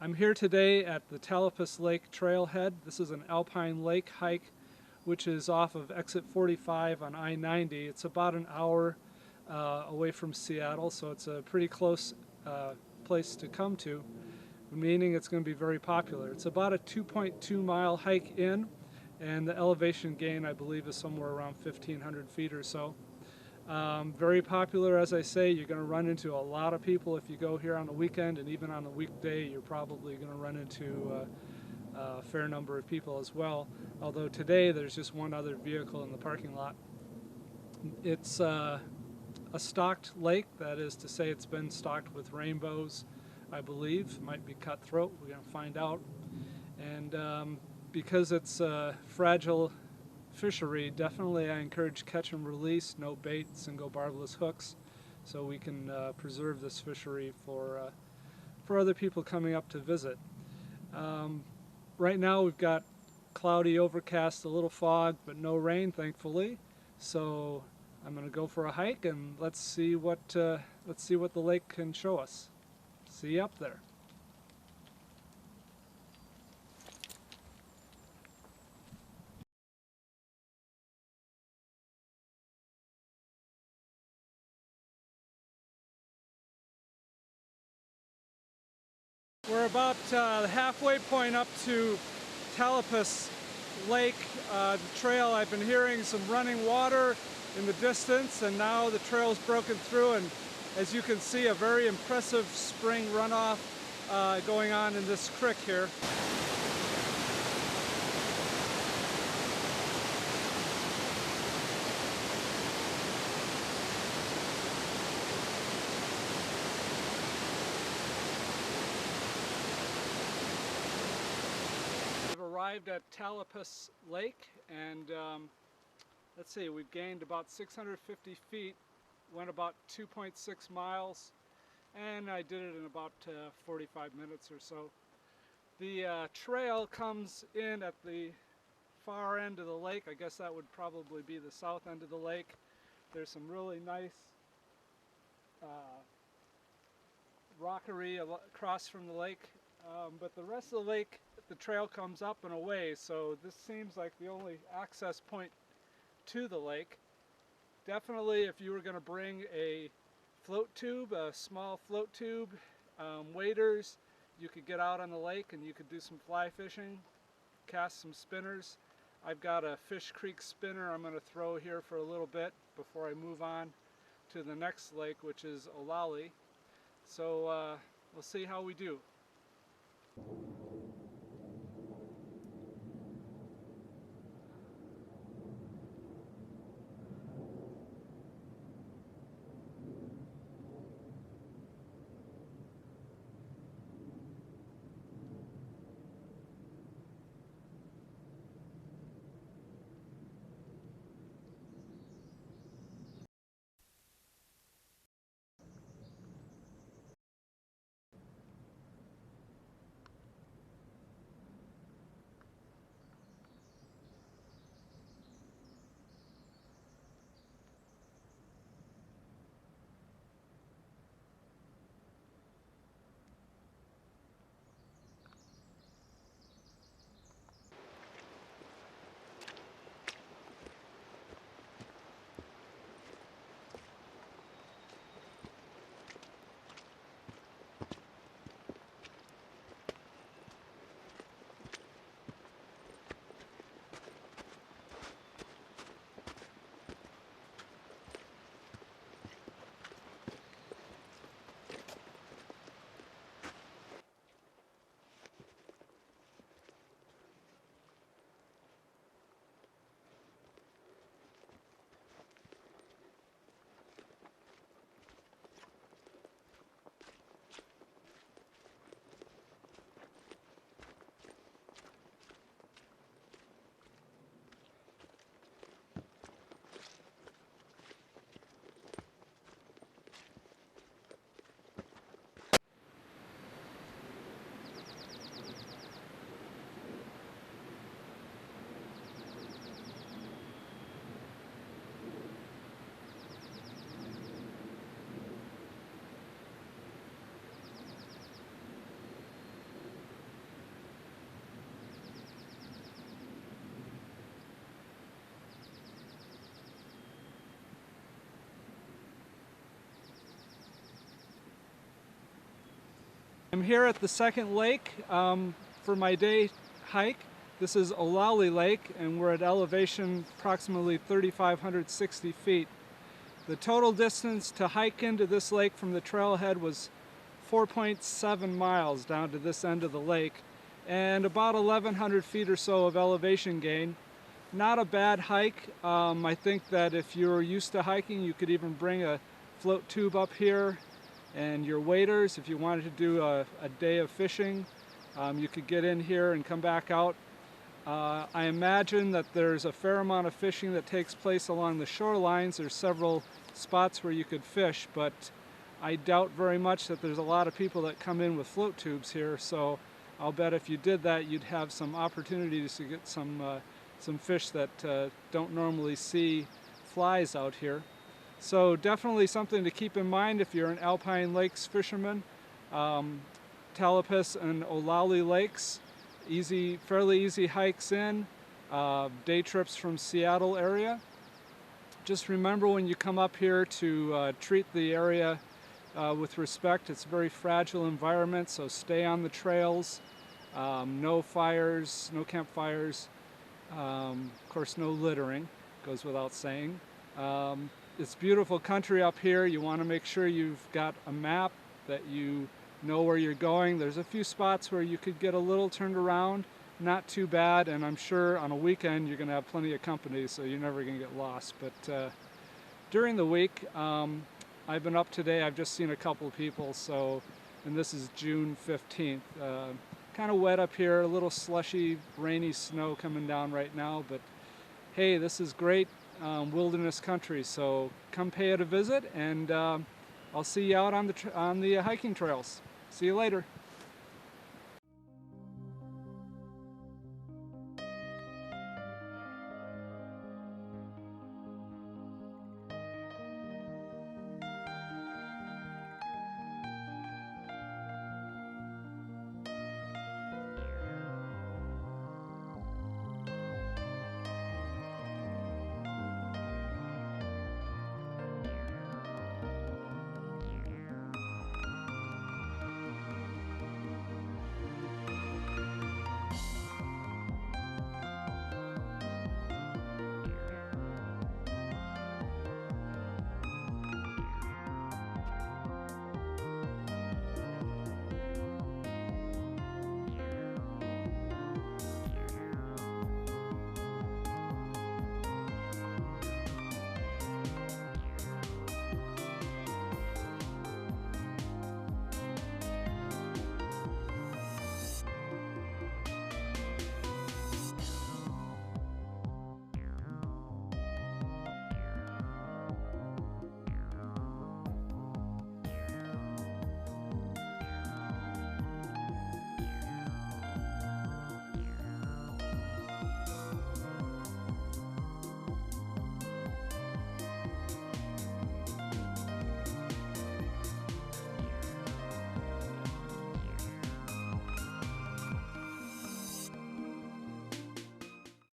I'm here today at the Talapas Lake Trailhead. This is an Alpine lake hike which is off of exit 45 on I-90. It's about an hour away from Seattle, so it's a pretty close place to come to, meaning it's going to be very popular. It's about a 2.2 mile hike in, and the elevation gain I believe is somewhere around 1,500 feet or so. Very popular, as I say. You're going to run into a lot of people if you go here on the weekend, and even on a weekday you're probably going to run into a fair number of people as well, although today there's just one other vehicle in the parking lot. It's a stocked lake, that is to say it's been stocked with rainbows, I believe. Might be cutthroat, we're going to find out. And because it's a fragile fishery, definitely I encourage catch and release, no bait, single barbless hooks, so we can preserve this fishery for other people coming up to visit. Right now we've got cloudy, overcast, a little fog, but no rain, thankfully. So I'm going to go for a hike, and let's see what the lake can show us. See you up there. We're about the halfway point up to Talapus Lake. The trail, I've been hearing some running water in the distance, and now the trail's broken through, and as you can see, a very impressive spring runoff going on in this creek here. Arrived at Talapus Lake, and let's see, we've gained about 650 feet, went about 2.6 miles, and I did it in about 45 minutes or so. The trail comes in at the far end of the lake. I guess that would probably be the south end of the lake. There's some really nice rockery across from the lake, but the rest of the lake, the trail comes up and away, so this seems like the only access point to the lake. Definitely, if you were going to bring a float tube, a small float tube, waders, you could get out on the lake and you could do some fly fishing, cast some spinners. I've got a Fish Creek spinner I'm going to throw here for a little bit before I move on to the next lake, which is Olallie. So we'll see how we do. I'm here at the second lake for my day hike. This is Olallie Lake, and we're at elevation approximately 3,560 feet. The total distance to hike into this lake from the trailhead was 4.7 miles down to this end of the lake, and about 1,100 feet or so of elevation gain. Not a bad hike. I think that if you're used to hiking, you could even bring a float tube up here and your waders. If you wanted to do a day of fishing, you could get in here and come back out. I imagine that there's a fair amount of fishing that takes place along the shorelines. There's several spots where you could fish, but I doubt very much that there's a lot of people that come in with float tubes here, so I'll bet if you did that, you'd have some opportunities to get some fish that don't normally see flies out here. So definitely something to keep in mind if you're an Alpine Lakes fisherman. Talapus and Olallie Lakes, fairly easy hikes in, day trips from Seattle area. Just remember when you come up here to treat the area with respect. It's a very fragile environment, so stay on the trails. No fires, no campfires, of course no littering, goes without saying. It's beautiful country up here. You want to make sure you've got a map, that you know where you're going. There's a few spots where you could get a little turned around, not too bad, and I'm sure on a weekend you're going to have plenty of company, so you're never going to get lost. But during the week, I've been up today, I've just seen a couple of people, and this is June 15th. Kind of wet up here, a little slushy, rainy snow coming down right now, but hey, this is great wilderness country, so come pay it a visit, and I'll see you out on the hiking trails. See you later.